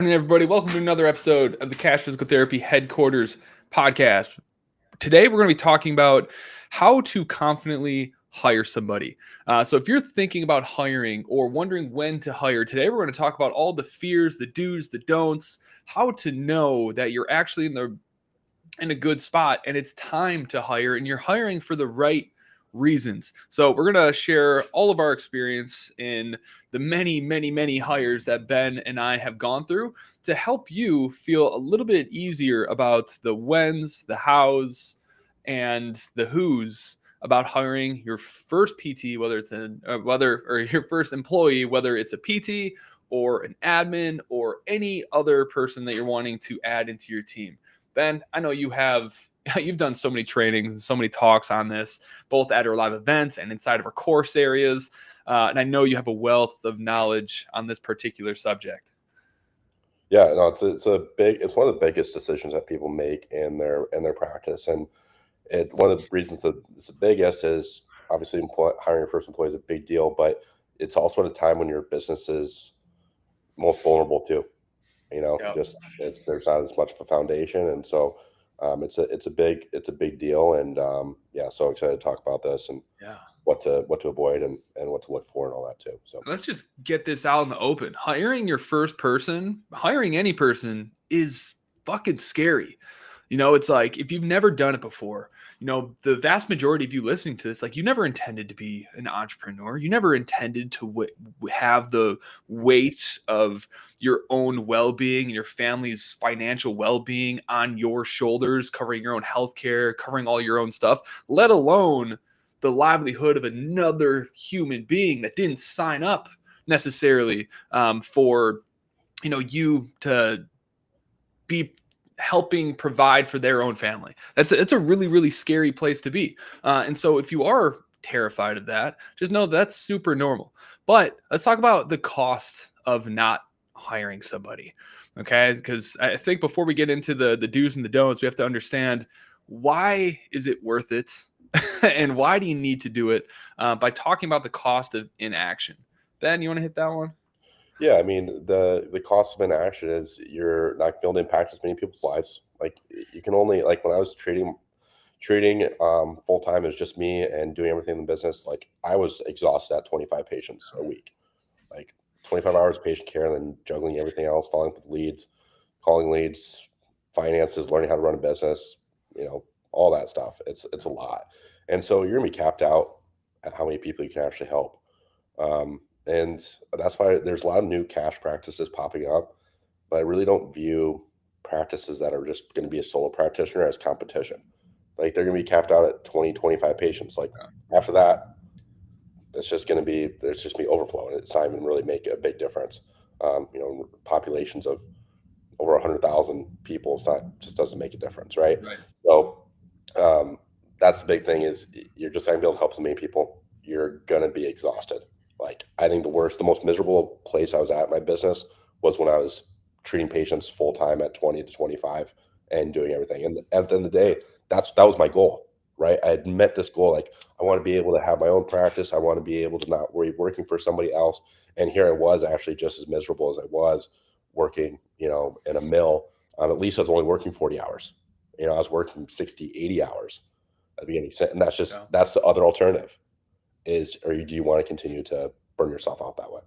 Morning, everybody. Welcome to another episode of the Cash Physical Therapy Headquarters podcast. Today, we're going to be talking about how to confidently hire somebody. So, if you're thinking about hiring or wondering when to hire, today we're going to talk about all the fears, the do's, the don'ts, how to know that you're actually in a good spot and it's time to hire and you're hiring for the right reasons. So we're going to share all of our experience in the many hires that Ben and I have gone through to help you feel a little bit easier about the whens, the hows, and the who's about hiring your first PT, whether it's your first employee, whether it's a PT or an admin or any other person that you're wanting to add into your team. Ben, I know you've done so many trainings and so many talks on this, both at our live events and inside of our course areas. And I know you have a wealth of knowledge on this particular subject. Yeah, no, it's one of the biggest decisions that people make in their practice, and one of the reasons that it's the biggest is obviously hiring your first employee is a big deal, but it's also at a time when your business is most vulnerable too. Yep. Just there's not as much of a foundation, and so it's a big deal, and yeah, so excited to talk about this and Yeah. what to avoid and what to look for and all that too. So Let's just get this out in the open. Hiring your first person, hiring any person is fucking scary. It's like if you've never done it before, the vast majority of you listening to this, like you never intended to be an entrepreneur. You never intended to have the weight of your own well-being and your family's financial well-being on your shoulders, covering your own healthcare, covering all your own stuff, let alone the livelihood of another human being that didn't sign up necessarily for you to be helping provide for their own family. It's a really scary place to be. And so if you are terrified of that, just know that's super normal. But let's talk about the cost of not hiring somebody. Okay, because I think before we get into the do's and the don'ts, we have to understand why is it worth it and why do you need to do it by talking about the cost of inaction. Ben, you want to hit that one? yeah, I mean the cost of inaction is you're not going to impact as many people's lives. Like you can only like when I was trading full time as just me and doing everything in the business, like I was exhausted at 25 patients a week, like 25 hours of patient care and then juggling everything else, following up with leads, calling leads, finances, learning how to run a business, all that stuff. It's a lot. And so you're gonna be capped out at how many people you can actually help. And that's why there's a lot of new cash practices popping up, but I really don't view practices that are just going to be a solo practitioner as competition. Like they're going to be capped out at 20, 25 patients. Like after that, there's just be overflow and it's not even really make a big difference. Populations of over 100,000 people, just doesn't make a difference. Right. Right. So, that's the big thing is you're just not gonna be able to help so many people. You're going to be exhausted. Like I think the most miserable place I was at in my business was when I was treating patients full time at 20 to 25 and doing everything. And at the end of the day, that was my goal, right? I had met this goal. Like I want to be able to have my own practice. I want to be able to not worry working for somebody else. And here I was actually just as miserable as I was working, in a mill. At least I was only working 40 hours. I was working 60, 80 hours at the beginning. And that's the other alternative do you want to continue to burn yourself out that way?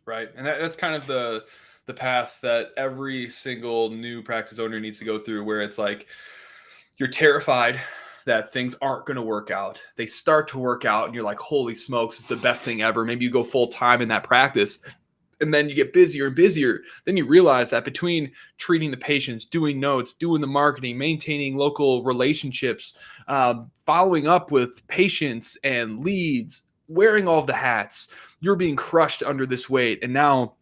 Right. And that's kind of the path that every single new practice owner needs to go through, where it's like you're terrified that things aren't going to work out. They start to work out and you're like, holy smokes, it's the best thing ever. Maybe you go full time in that practice and then you get busier and busier. Then you realize that between treating the patients, doing notes, doing the marketing, maintaining local relationships, following up with patients and leads, wearing all of the hats, you're being crushed under this weight. And now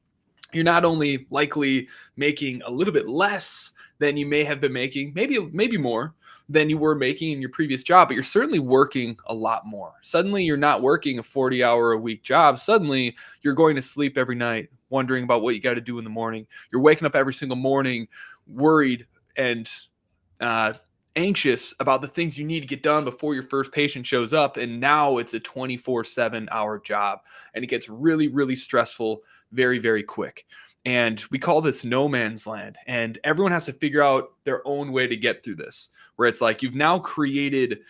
you're not only likely making a little bit less than you may have been making, maybe more than you were making in your previous job, but you're certainly working a lot more. Suddenly you're not working a 40-hour-a-week job. Suddenly you're going to sleep every night wondering about what you got to do in the morning. You're waking up every single morning worried and anxious about the things you need to get done before your first patient shows up. And now it's a 24/7 hour job and it gets really stressful very quick. And we call this no man's land. And everyone has to figure out their own way to get through this, where it's like you've now created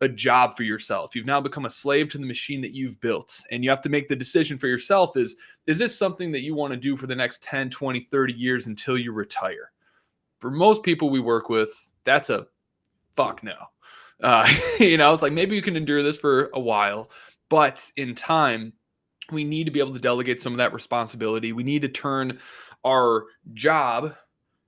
a job for yourself. You've now become a slave to the machine that you've built. And you have to make the decision for yourself is this something that you want to do for the next 10, 20, 30 years until you retire? For most people we work with, that's a fuck no. It's like maybe you can endure this for a while, but in time, we need to be able to delegate some of that responsibility. We need to turn our job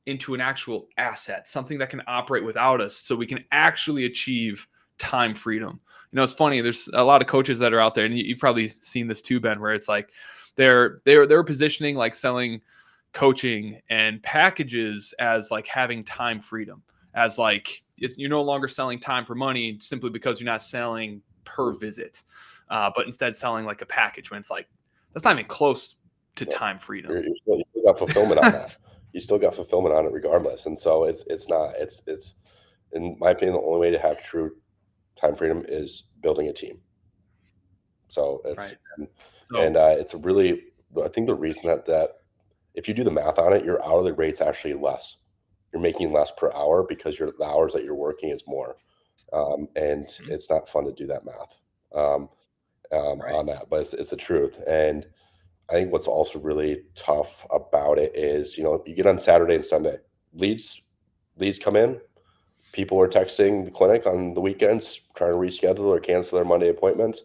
into an actual asset, something that can operate without us so we can actually achieve time freedom. It's funny. There's a lot of coaches that are out there, and you've probably seen this too, Ben, where it's like they're positioning like selling coaching and packages as like having time freedom, as like you're no longer selling time for money simply because you're not selling per visit, but instead selling like a package when it's like that's not even close to time freedom. You still got fulfillment on that. You still got fulfillment on it regardless. And so it's in my opinion, the only way to have true time freedom is building a team. So it's right. and it's really, I think the reason that if you do the math on it, your hourly rate's actually less. You're making less per hour because the hours that you're working is more. And it's not fun to do that math on that, but it's the truth. And I think what's also really tough about it is, you get on Saturday and Sunday, leads come in. People are texting the clinic on the weekends, trying to reschedule or cancel their Monday appointments.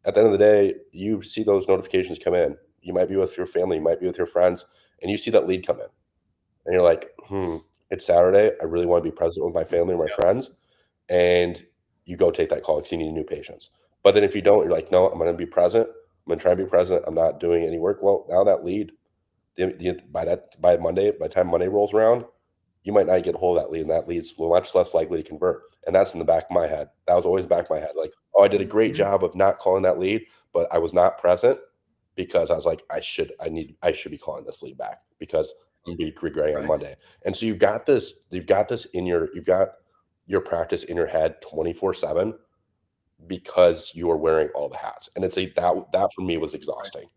At the end of the day, you see those notifications come in. You might be with your family, you might be with your friends, and you see that lead come in. And you're like, it's Saturday. I really want to be present with my family and my friends. And you go take that call because you need new patients. But then if you don't, you're like, no, I'm going to be present. I'm going to try to be present. I'm not doing any work. Well, now that lead, by Monday, by the time Monday rolls around, you might not get a hold of that lead, and that lead's much less likely to convert. And that's in the back of my head. That was always in the back of my head. Like, oh, I did a great job of not calling that lead, but I was not present because I was like, I should be calling this lead back because I'm going to be regretting on Monday. And so you've got your practice in your head 24/7 because you are wearing all the hats. And it's that for me was exhausting.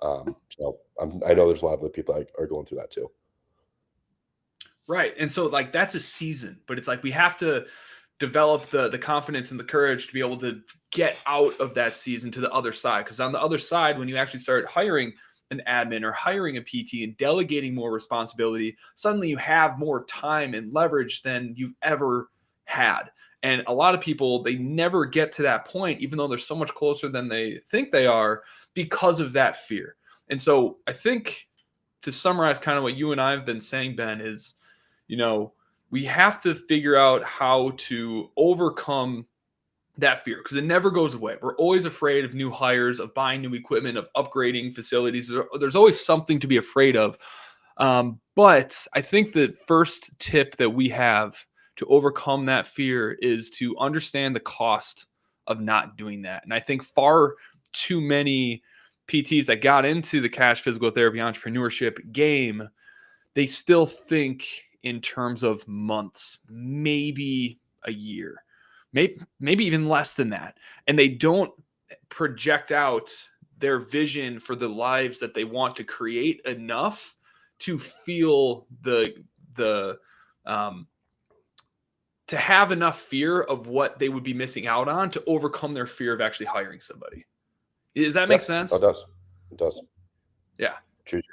So I know there's a lot of other people that are going through that too. Right. And so like that's a season, but it's like we have to develop the confidence and the courage to be able to get out of that season to the other side. Because on the other side, when you actually start hiring an admin or hiring a PT and delegating more responsibility, suddenly you have more time and leverage than you've ever had. And a lot of people, they never get to that point, even though they're so much closer than they think they are because of that fear. And so I think to summarize kind of what you and I have been saying, Ben, is, we have to figure out how to overcome that fear because it never goes away. We're always afraid of new hires, of buying new equipment, of upgrading facilities. There's always something to be afraid of. But I think the first tip that we have to overcome that fear is to understand the cost of not doing that. And I think far too many PTs that got into the cash physical therapy entrepreneurship game, they still think in terms of months, maybe a year, maybe even less than that. And they don't project out their vision for the lives that they want to create enough to feel to have enough fear of what they would be missing out on to overcome their fear of actually hiring somebody. Does that make sense? It does. It does. Yeah. Choose.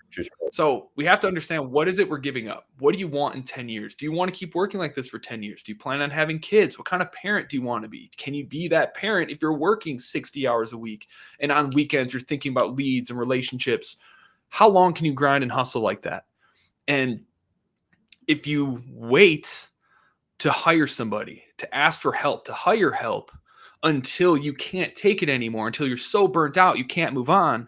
So we have to understand, what is it we're giving up? What do you want in 10 years? Do you want to keep working like this for 10 years? Do you plan on having kids? What kind of parent do you want to be? Can you be that parent if you're working 60 hours a week and on weekends you're thinking about leads and relationships? How long can you grind and hustle like that? And if you wait to hire somebody, to ask for help, to hire help until you can't take it anymore, until you're so burnt out you can't move on,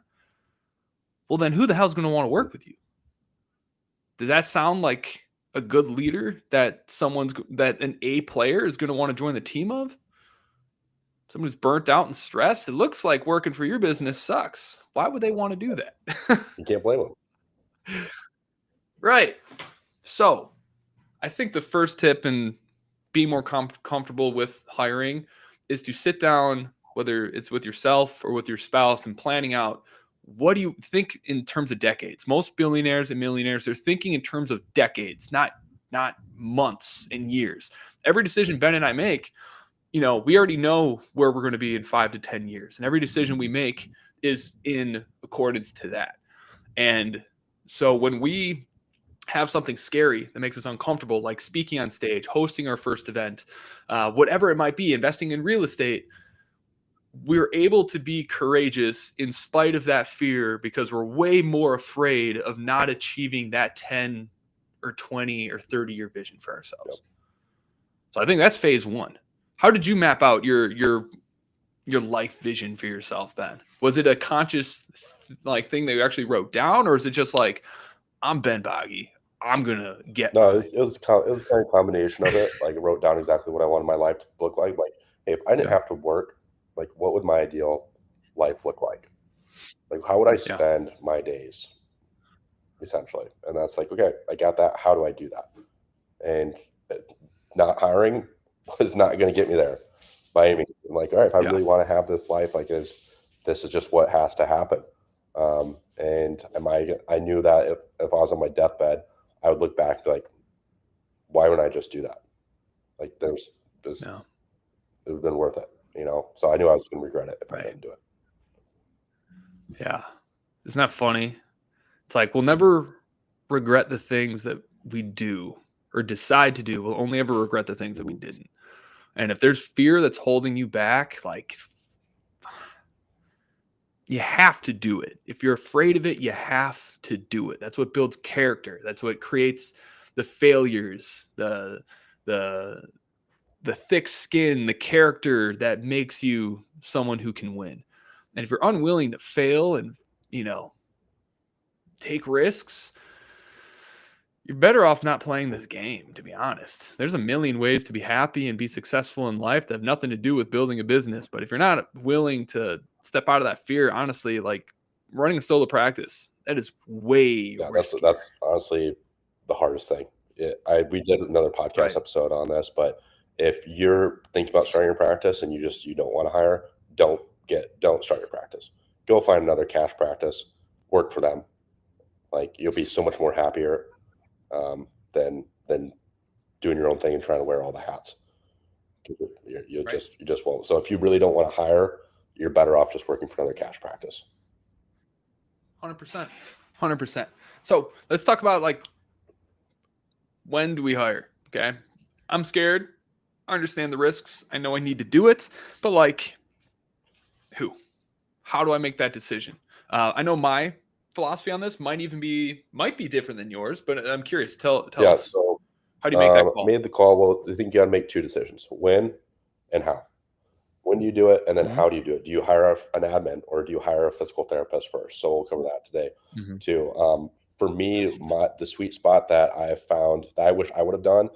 well, then who the hell is going to want to work with you? Does that sound like a good leader that an A player is going to want to join the team of? Someone who's burnt out and stressed? It looks like working for your business sucks. Why would they want to do that? You can't blame them. Right. So I think the first tip in being more comfortable with hiring is to sit down, whether it's with yourself or with your spouse, and planning out, what do you think in terms of decades? Most billionaires and millionaires, they're thinking in terms of decades, not months and years. Every decision Ben and I make, we already know where we're going to be in 5 to 10 years. And every decision we make is in accordance to that. And so when we have something scary that makes us uncomfortable, like speaking on stage, hosting our first event, whatever it might be, investing in real estate, we're able to be courageous in spite of that fear because we're way more afraid of not achieving that 10 or 20 or 30-year vision for ourselves. Yep. So I think that's phase one. How did you map out your life vision for yourself, Ben? Was it a conscious thing that you actually wrote down, or is it just like, I'm Ben Bagge, I'm gonna get? No, it was kind of a combination of it. Like, I wrote down exactly what I wanted my life to look like. Like, hey, if I didn't have to work, like, what would my ideal life look like? Like, how would I spend my days, essentially? And that's like, okay, I got that. How do I do that? And not hiring was not going to get me there by any means. I'm like, all right, if I really want to have this life, like, this is just what has to happen. And I knew that if I was on my deathbed, I would look back and be like, why wouldn't I just do that? Like, it would have been worth it, So I knew I was going to regret it if I didn't do it. Yeah. Isn't that funny? It's like, we'll never regret the things that we do or decide to do. We'll only ever regret the things that we didn't. And if there's fear that's holding you back, like, you have to do it. If you're afraid of it, you have to do it. That's what builds character. That's what creates the failures, the thick skin, the character that makes you someone who can win. And if you're unwilling to fail and, take risks, you're better off not playing this game, to be honest. There's a million ways to be happy and be successful in life that have nothing to do with building a business. But if you're not willing to step out of that fear, honestly, like running a solo practice, that is way riskier. That's honestly the hardest thing. We did another podcast episode on this, but if you're thinking about starting your practice and you don't want to hire, don't start your practice. Go find another cash practice, work for them. Like, you'll be so much more happier than doing your own thing and trying to wear all the hats. You just won't. So if you really don't want to hire, you're better off just working for another cash practice. 100%. So let's talk about, like, when do we hire? Okay. I'm scared. I understand the risks. I know I need to do it, but like, who? How do I make that decision? I know my philosophy on this might be different than yours, but I'm curious. Tell us. So how do you make that call? Made the call. Well, I think you got to make two decisions: when and how. When do you do it, and then how do you do it? Do you hire an admin, or do you hire a physical therapist first? So we'll cover that today too. For me, the sweet spot that I found that I wish I would have done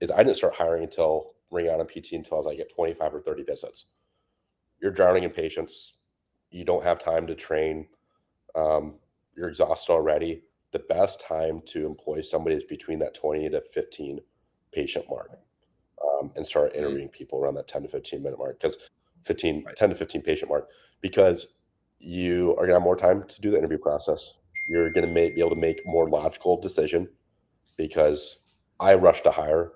is I didn't start hiring until ring out on PT until I was like at 25 or 30 visits. You're drowning in patients. You don't have time to train. You're exhausted already. The best time to employ somebody is between that 20 to 15 patient mark, and start interviewing people around that 10 to 15 minute mark, because 10 to 15 patient mark, because you are gonna have more time to do the interview process. You're gonna be able to make more logical decision, because I rushed to hire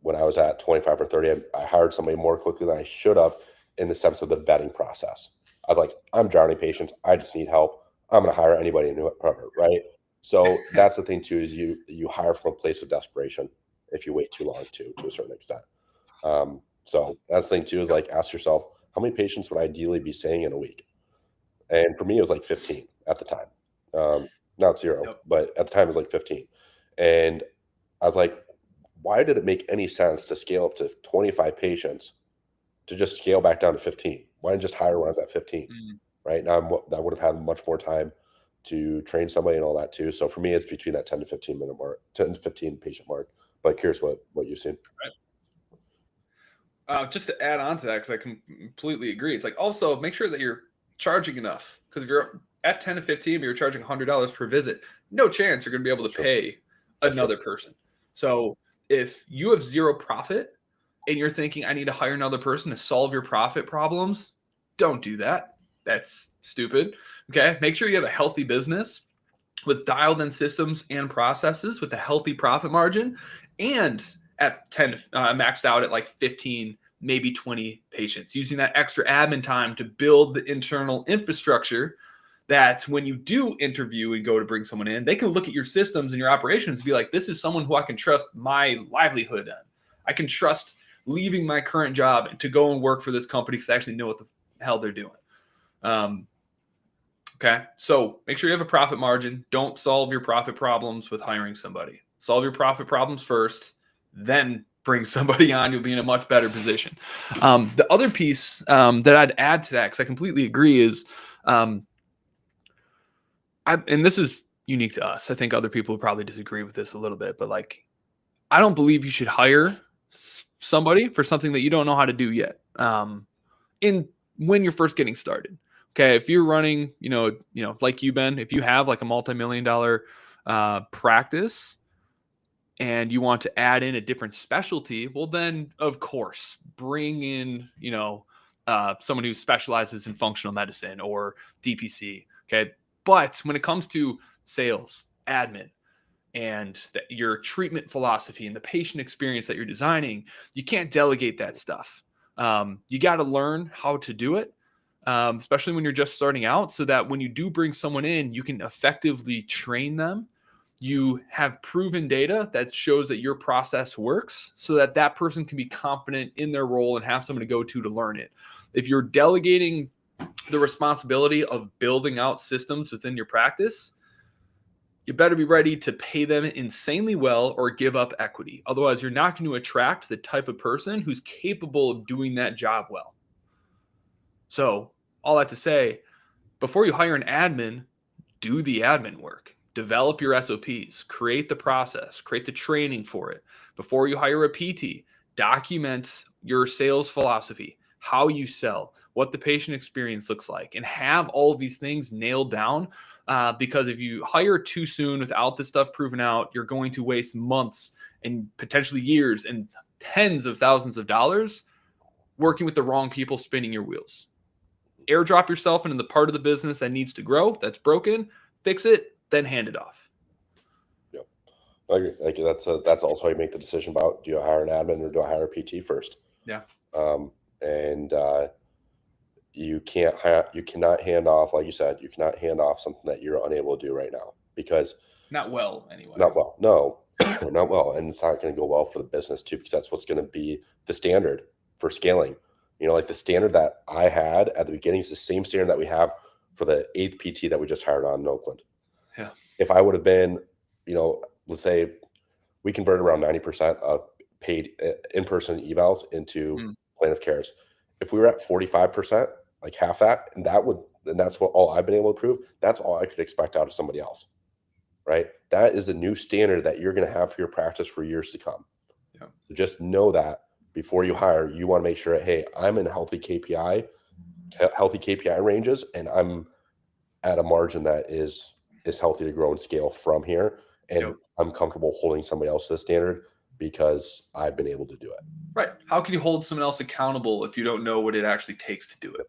when I was at 25 or 30. I hired somebody more quickly than I should have, in the sense of the vetting process. I was like, I'm drowning patients. I just need help. I'm going to hire anybody and whoever, right? So that's the thing too, is you hire from a place of desperation if you wait too long to a certain extent. So that's the thing too, is like, ask yourself, how many patients would I ideally be seeing in a week? And for me, it was like 15 at the time. Now it's 0, but at the time it was like 15. And I was like, why did it make any sense to scale up to 25 patients to just scale back down to 15? Why didn't just hire when I was at 15? Right now, I would have had much more time to train somebody and all that too. So for me, it's between that 10 to 15 minute mark, 10 to 15 patient mark. But curious what you've seen. Just to add on to that, because I completely agree. It's like, also make sure that you're charging enough, because if you're at 10 to 15, but you're charging $100 per visit, no chance you're going to be able to pay another person. So if you have zero profit and you're thinking, I need to hire another person to solve your profit problems, don't do that. That's stupid. Okay. Make sure you have a healthy business with dialed in systems and processes with a healthy profit margin and at 10, maxed out at like 15, maybe 20 patients, using that extra admin time to build the internal infrastructure that when you do interview and go to bring someone in, they can look at your systems and your operations and be like, this is someone who I can trust my livelihood in. I can trust leaving my current job to go and work for this company because I actually know what the hell they're doing. Okay. So make sure you have a profit margin. Don't solve your profit problems with hiring somebody. Solve your profit problems first, then bring somebody on. You'll be in a much better position. The other piece that I'd add to that, because I completely agree, is and this is unique to us. I think other people would probably disagree with this a little bit, but like, I don't believe you should hire somebody for something that you don't know how to do yet. When you're first getting started. Okay, if you're running, like you've been, if you have like a multi-million-dollar practice and you want to add in a different specialty, well, then of course bring in, someone who specializes in functional medicine or DPC. Okay, but when it comes to sales, admin, and your treatment philosophy and the patient experience that you're designing, you can't delegate that stuff. You got to learn how to do it, especially when you're just starting out, so that when you do bring someone in, you can effectively train them. You have proven data that shows that your process works, so that that person can be confident in their role and have someone to go to learn it. If you're delegating the responsibility of building out systems within your practice, you better be ready to pay them insanely well or give up equity. Otherwise, you're not going to attract the type of person who's capable of doing that job well. So, all that to say, before you hire an admin, do the admin work. Develop your SOPs, create the process, create the training for it. Before you hire a PT, document your sales philosophy, how you sell, what the patient experience looks like, and have all of these things nailed down. Because if you hire too soon without this stuff proven out, you're going to waste months and potentially years and tens of thousands of dollars working with the wrong people spinning your wheels. Airdrop yourself into the part of the business that needs to grow, that's broken, fix it, then hand it off. Yep. Like that's also how you make the decision about, do you hire an admin or do I hire a PT first? Yeah. And you cannot hand off, like you said, you cannot hand off something that you're unable to do right now, because Not well, anyway. not well, no, not well, and it's not going to go well for the business too, because that's what's going to be the standard for scaling. Like the standard that I had at the beginning is the same standard that we have for the 8th PT that we just hired on in Oakland. Yeah. If I would have been, let's say we converted around 90% of paid in-person evals into plan of cares. If we were at 45%, like half that, and that's what all I've been able to prove, that's all I could expect out of somebody else, right? That is the new standard that you're going to have for your practice for years to come. Yeah. So just know that before you hire, you want to make sure, hey, I'm in healthy KPI ranges, and I'm at a margin that is healthy to grow and scale from here. And I'm comfortable holding somebody else to the standard because I've been able to do it. Right. How can you hold someone else accountable if you don't know what it actually takes to do it?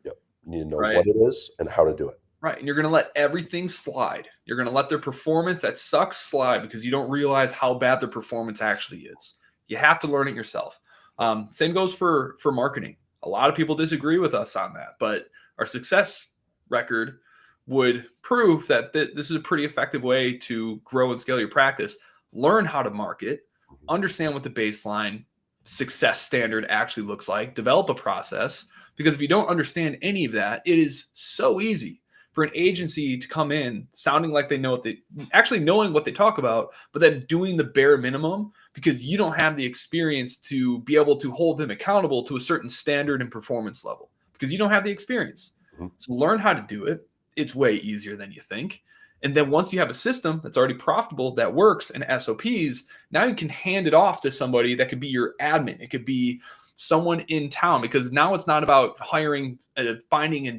Yep. You need to know what it is and how to do it. Right. And you're going to let everything slide. You're going to let their performance that sucks slide because you don't realize how bad their performance actually is. You have to learn it yourself. Same goes for marketing. A lot of people disagree with us on that, but our success record would prove that this is a pretty effective way to grow and scale your practice. Learn how to market, understand what the baseline success standard actually looks like, develop a process, because if you don't understand any of that, it is so easy for an agency to come in sounding like they know what they actually knowing what they talk about, but then doing the bare minimum because you don't have the experience to be able to hold them accountable to a certain standard and performance level because you don't have the experience. So learn how to do it. It's way easier than you think. And then once you have a system that's already profitable, that works, and SOPs, now you can hand it off to somebody that could be your admin. It could be someone in town, because now it's not about finding a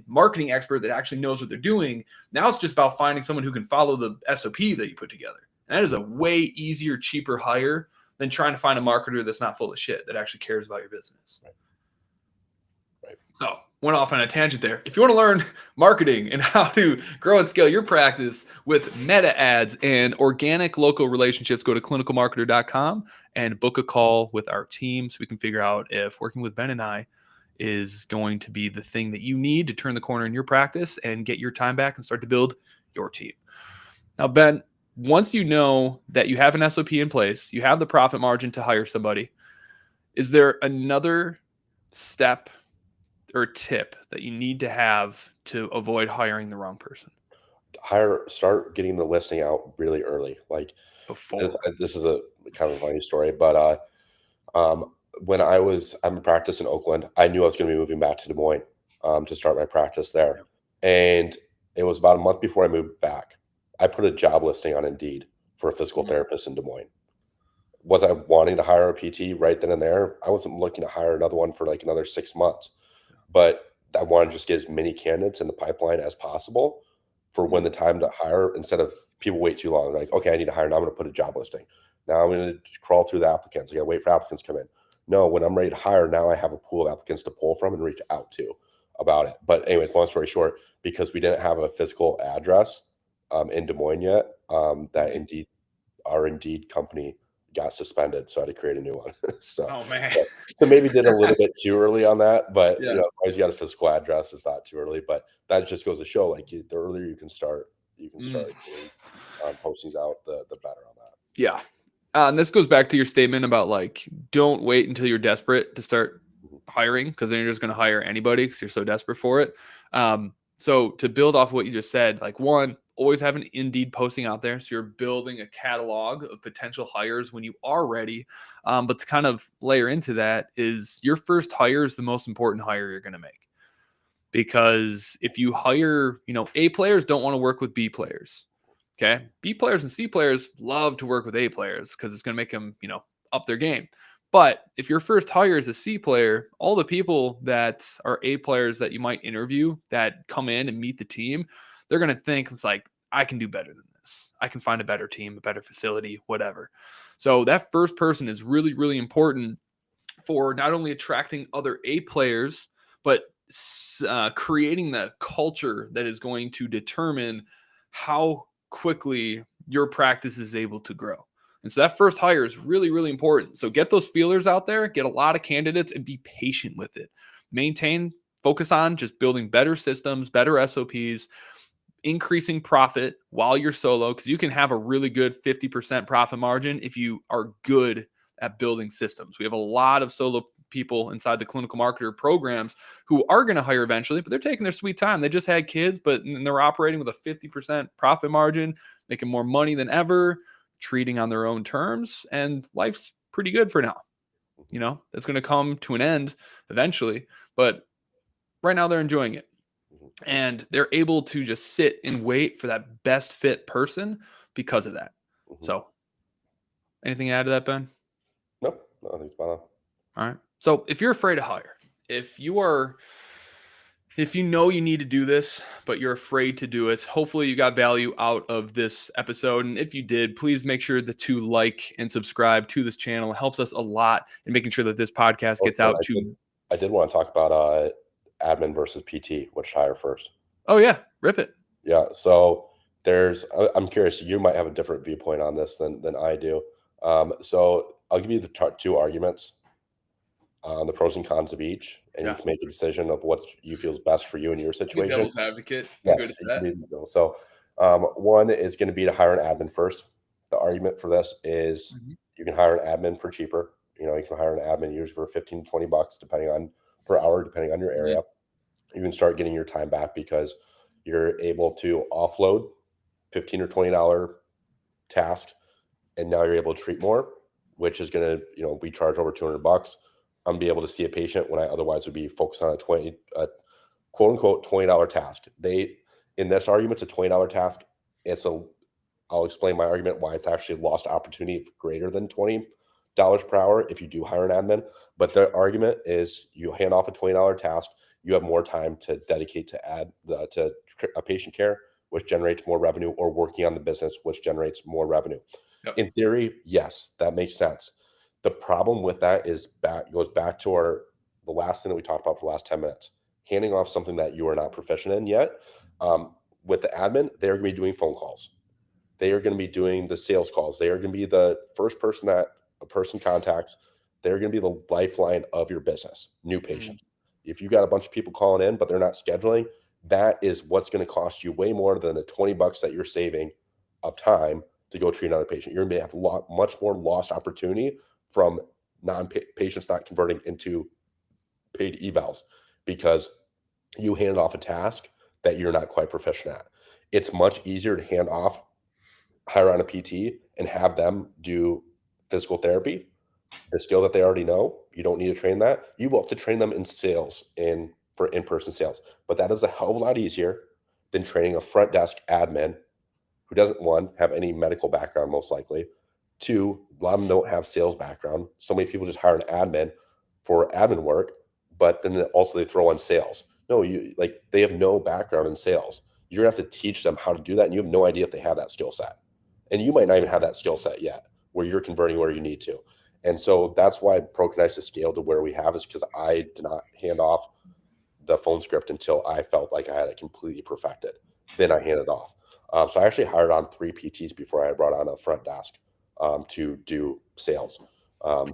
marketing expert that actually knows what they're doing. Now it's just about finding someone who can follow the SOP that you put together. And that is a way easier, cheaper hire than trying to find a marketer that's not full of shit, that actually cares about your business. Right. So went off on a tangent there. If you want to learn marketing and how to grow and scale your practice with meta ads and organic local relationships, go to clinicalmarketer.com and book a call with our team so we can figure out if working with Ben and I is going to be the thing that you need to turn the corner in your practice and get your time back and start to build your team. Now, Ben, once you know that you have an SOP in place, you have the profit margin to hire somebody, is there another step or tip that you need to have to avoid hiring the wrong person Start getting the listing out really early. Like before? this is a kind of a funny story, but when I'm in practice in Oakland, I knew I was going to be moving back to Des Moines to start my practice there. Yep. And it was about a month before I moved back. I put a job listing on Indeed for a physical Mhm. therapist in Des Moines. Was I wanting to hire a PT right then and there? I wasn't looking to hire another one for like another 6 months, but I want to just get as many candidates in the pipeline as possible for when the time to hire, instead of people wait too long. Like, okay, I need to hire. Now I'm going to put a job listing. Now I'm going to crawl through the applicants. I got to wait for applicants to come in. No, when I'm ready to hire, now I have a pool of applicants to pull from and reach out to about it. But anyways, long story short, because we didn't have a physical address in Des Moines yet, that our Indeed company got suspended, so I had to create a new one. so, Oh man. so maybe did a little bit too early on that, but Yeah. as long as you got a physical address, it's not too early. But that just goes to show, like, the earlier you can start getting postings out, the better on that. Yeah. And this goes back to your statement about like, don't wait until you're desperate to start Mhm. hiring, because then you're just going to hire anybody because you're so desperate for it. So to build off what you just said, like one, always have an Indeed posting out there. So you're building a catalog of potential hires when you are ready. But to kind of layer into that is your first hire is the most important hire you're going to make. Because if you hire, A players don't want to work with B players. Okay. B players and C players love to work with A players because it's going to make them, up their game. But if your first hire is a C player, all the people that are A players that you might interview that come in and meet the team, they're going to think it's like, I can do better than this. I can find a better team, a better facility, whatever. So that first person is really, really important for not only attracting other A players, but creating the culture that is going to determine how quickly your practice is able to grow. And so that first hire is really, really important. So get those feelers out there, get a lot of candidates, and be patient with it. Focus on just building better systems, better SOPs, increasing profit while you're solo, because you can have a really good 50% profit margin if you are good at building systems. We have a lot of solo people inside the clinical marketer programs who are going to hire eventually, but they're taking their sweet time. They just had kids, but they're operating with a 50% profit margin, making more money than ever, treating on their own terms, and life's pretty good for now. It's going to come to an end eventually, but right now they're enjoying it. Mhm. And they're able to just sit and wait for that best fit person because of that. Mhm. So, anything to add to that, Ben? Nope, no, I think spot on. All right. So, if you're afraid to hire, if you are, if you know you need to do this, but you're afraid to do it, hopefully you got value out of this episode. And if you did, please make sure to like and subscribe to this channel. It helps us a lot in making sure that this podcast Oh, gets and out to. I did want to talk about admin versus PT, which to hire first. Oh, yeah. Rip it. Yeah, so I'm curious, you might have a different viewpoint on this than I do. So I'll give you the two arguments on the pros and cons of each, and you Yeah. can make a decision of what you feel is best for you in your I'll be situation. devil's advocate. I'm good Yes, at you that. can be the So one is going to be to hire an admin first. The argument for this is Mhm. you can hire an admin for cheaper. You can hire an admin usually for 15 to 20 bucks, depending on per hour, depending on your Mhm. area. You can start getting your time back because you're able to offload $15 or $20 task, and now you're able to treat more, which is going to we charge over 200 bucks. I'm be able to see a patient when I otherwise would be focused on a quote unquote $20 task. In this argument, it's a $20 task. I'll explain my argument why it's actually lost opportunity greater than $20 per hour if you do hire an admin. But the argument is you hand off a $20 task, you have more time to dedicate to a patient care, which generates more revenue, or working on the business, which generates more revenue. Yep. In theory, yes, that makes sense. The problem with that goes back to the last thing that we talked about for the last 10 minutes. handing off something that you are not proficient in yet. With the admin, they're going to be doing phone calls. They are going to be doing the sales calls. They are going to be the first person that a person contacts. They're going to be the lifeline of your business, new Mm. patients. If you got a bunch of people calling in, but they're not scheduling, that is what's going to cost you way more than the $20 that you're saving of time to go treat another patient. You're going to have much more lost opportunity from patients not converting into paid evals because you hand off a task that you're not quite proficient at. It's much easier to hire on a PT and have them do physical therapy, the skill that they already know. You don't need to train that. You will have to train them in sales for in-person sales. But that is a hell of a lot easier than training a front desk admin who doesn't, one, have any medical background, most likely. Two, a lot of them don't have sales background. So many people just hire an admin for admin work, but then also they throw on sales. No, they have no background in sales. You're gonna have to teach them how to do that, and you have no idea if they have that skill set. And you might not even have that skill set yet, where you're converting where you need to. And so that's why ProConnect has scaled to where we have, is because I did not hand off the phone script until I felt like I had it completely perfected. Then I handed off. So I actually hired on 3 PTs before I brought on a front desk to do sales.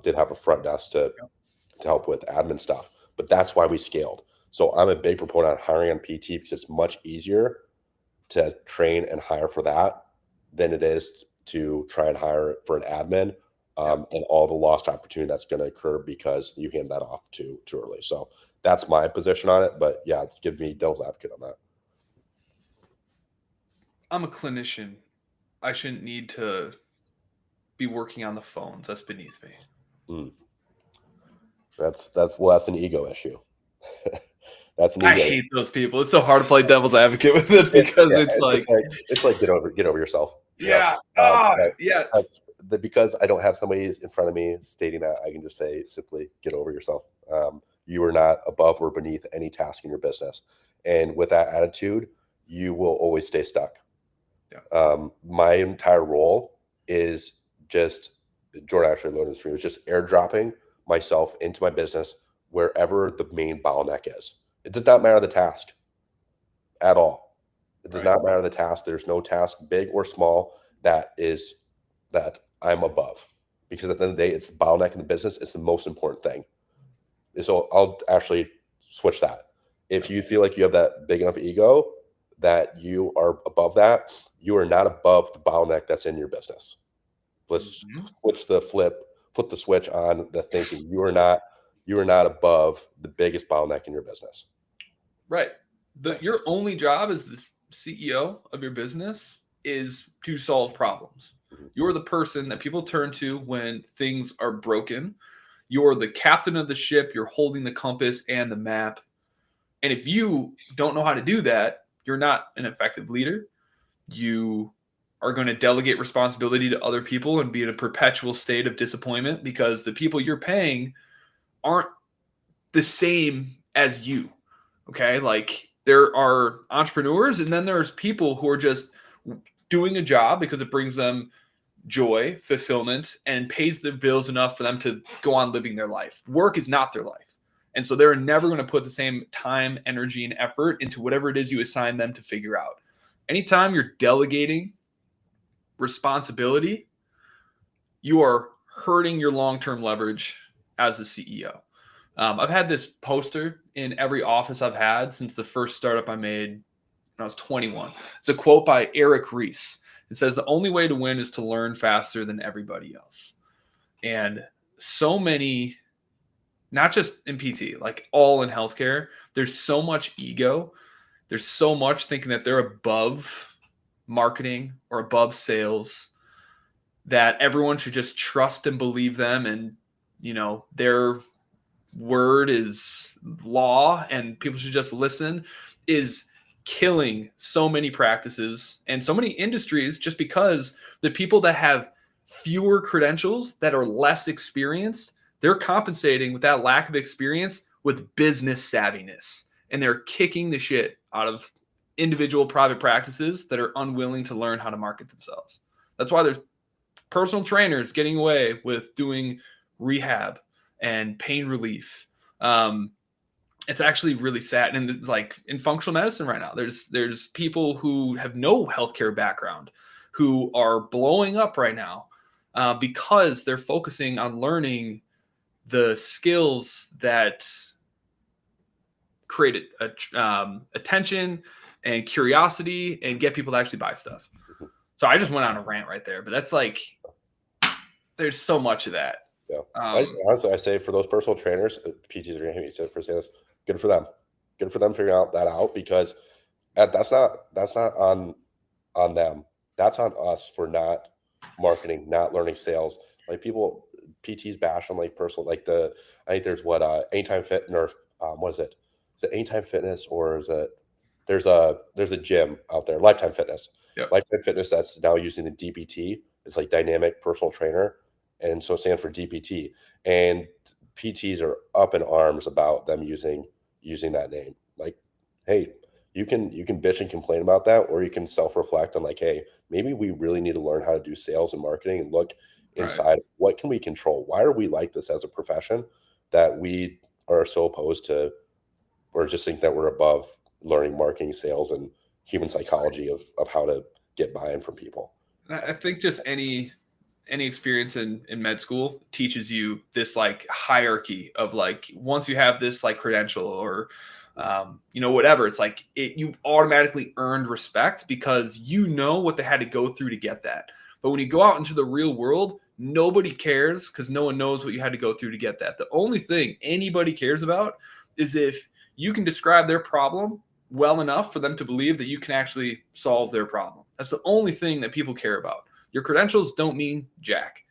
Did have a front desk to help with admin stuff, but that's why we scaled. So I'm a big proponent on hiring on PT because it's much easier to train and hire for that than it is to try and hire for an admin, and all the lost opportunity that's going to occur because you hand that off too early. So that's my position on it. But yeah, give me devil's advocate on that. I'm a clinician. I shouldn't need to be working on the phones. That's beneath me. Mm. That's an ego issue. That's an I ego. hate those people. It's so hard to play devil's advocate with it because it's It's like, just like get over yourself. yeah, yeah, That's because I don't have somebody in front of me stating that. I can just say simply, get over yourself. You are not above or beneath any task in your business, and with that attitude, you will always stay stuck. yeah. My entire role is just, Jordan actually loaded this for me, was just airdropping myself into my business wherever the main bottleneck is. It does not matter the task at all. It does Right. not matter the task. There's no task, big or small, that I'm above. Because at the end of the day, it's the bottleneck in the business. It's the most important thing. So I'll actually switch that. If you feel like you have that big enough ego that you are above that, you are not above the bottleneck that's in your business. Let's Mhm. flip the switch on the thinking. You are not above the biggest bottleneck in your business. Right. Your only job as the CEO of your business is to solve problems. Mhm. You're the person that people turn to when things are broken. You're the captain of the ship. You're holding the compass and the map. And if you don't know how to do that, you're not an effective leader. You are going to delegate responsibility to other people and be in a perpetual state of disappointment because the people you're paying aren't the same as you. Okay. Like there are entrepreneurs and then there's people who are just doing a job because it brings them joy, fulfillment, and pays their bills enough for them to go on living their life. Work is not their life. And so they're never going to put the same time, energy, and effort into whatever it is you assign them to figure out. Anytime you're delegating responsibility, you are hurting your long-term leverage as the CEO. I've had this poster in every office I've had since the first startup I made when I was 21. It's a quote by Eric Ries. It says, "The only way to win is to learn faster than everybody else." And so many, not just in PT, like all in healthcare, there's so much ego. There's so much thinking that they're above marketing or above sales, that everyone should just trust and believe them, and their word is law and people should just listen, is killing so many practices and so many industries, just because the people that have fewer credentials, that are less experienced, they're compensating with that lack of experience with business savviness, and they're kicking the shit out of individual private practices that are unwilling to learn how to market themselves. That's why there's personal trainers getting away with doing rehab and pain relief. it's actually really sad. And it's like in functional medicine right now, there's people who have no healthcare background who are blowing up right now because they're focusing on learning the skills that create attention and curiosity and get people to actually buy stuff. Mhm. So I just went on a rant right there, but that's like, there's so much of that. Yeah. Honestly, I say for those personal trainers, PTs are going to hate me for saying this. Good for them. Good for them figuring that out, because that's not on them. That's on us for not marketing, not learning sales. Like people, PTs bash on like personal, like I think there's what Anytime Fit or what is it? Is it Anytime Fitness, or is it there's a gym out there, Lifetime Fitness. Yep. Lifetime Fitness that's now using the DPT. It's like dynamic personal trainer, and so it stands for DPT. And PTs are up in arms about them using that name. Like, hey, you can bitch and complain about that, or you can self-reflect on like, hey, maybe we really need to learn how to do sales and marketing and look inside. Right. What can we control? Why are we like this as a profession that we are so opposed to, or just think that we're above learning marketing, sales, and human psychology of how to get buy-in from people? I think just any experience in med school teaches you this like hierarchy of like, once you have this like credential or whatever, it's like you automatically earned respect because you know what they had to go through to get that. But when you go out into the real world, nobody cares because no one knows what you had to go through to get that. The only thing anybody cares about is if you can describe their problem well enough for them to believe that you can actually solve their problem. That's the only thing that people care about. Your credentials don't mean jack.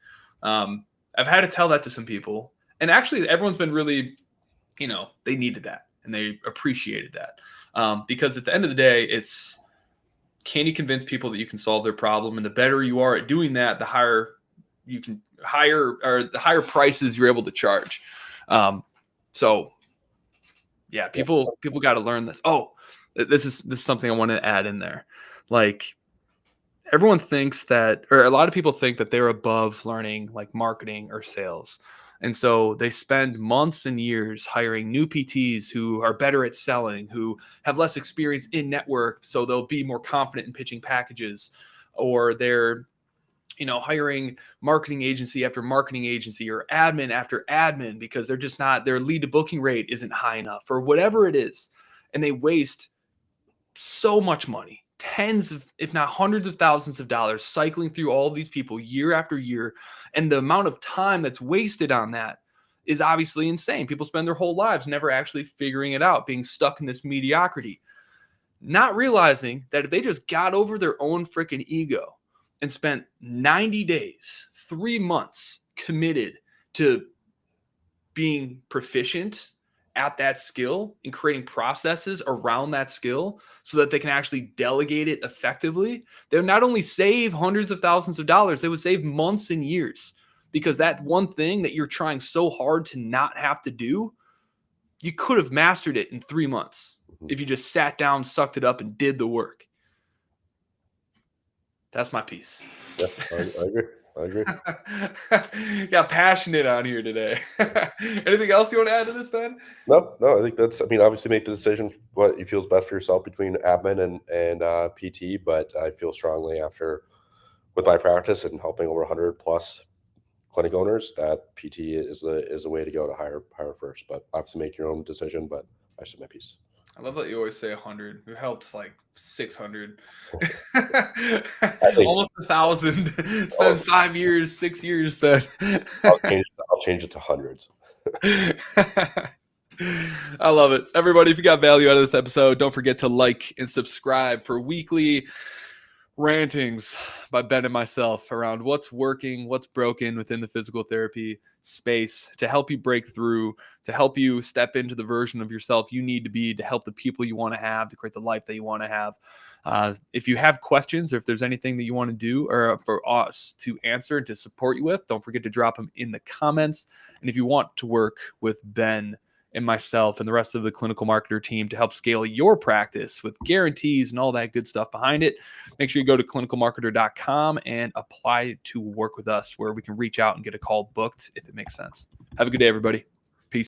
I've had to tell that to some people, and actually everyone's been really, they needed that and they appreciated that, because at the end of the day, it's, can you convince people that you can solve their problem? And the better you are at doing that, the higher prices you're able to charge. So yeah, people got to learn this. Oh, this is something I want to add in there. Like, everyone thinks that, or a lot of people think that they're above learning like marketing or sales. And so they spend months and years hiring new PTs who are better at selling, who have less experience in network, so they'll be more confident in pitching packages. Or they're, hiring marketing agency after marketing agency or admin after admin because they're just not, their lead to booking rate isn't high enough or whatever it is. And they waste so much money, tens of, if not hundreds of thousands of dollars, cycling through all of these people year after year. And the amount of time that's wasted on that is obviously insane. People spend their whole lives never actually figuring it out, being stuck in this mediocrity, not realizing that if they just got over their own freaking ego and spent 90 days, 3 months committed to being proficient at that skill and creating processes around that skill so that they can actually delegate it effectively, they would not only save hundreds of thousands of dollars, they would save months and years, because that one thing that you're trying so hard to not have to do, you could have mastered it in 3 months if you just sat down, sucked it up, and did the work. That's my piece. Yeah, I agree. Got passionate on here today. Anything else you want to add to this, Ben? No, I think obviously make the decision what you feel is best for yourself between admin and PT, but I feel strongly with my practice and helping over 100 plus clinic owners that PT is the way to go to hire first, but obviously make your own decision, but I said my piece. I love that you always say 100. We helped like 600. Almost 1,000. It's been 5 years, 6 years then. I'll change it to hundreds. I love it. Everybody, if you got value out of this episode, don't forget to like and subscribe for weekly rantings by Ben and myself around what's working, what's broken within the physical therapy space to help you break through, to help you step into the version of yourself you need to be, to help the people you want to have, to create the life that you want to have. If you have questions, or if there's anything that you want to do or for us to answer and to support you with, don't forget to drop them in the comments. And if you want to work with Ben and myself and the rest of the clinical marketer team to help scale your practice with guarantees and all that good stuff behind it, make sure you go to clinicalmarketer.com and apply to work with us, where we can reach out and get a call booked if it makes sense. Have a good day, everybody.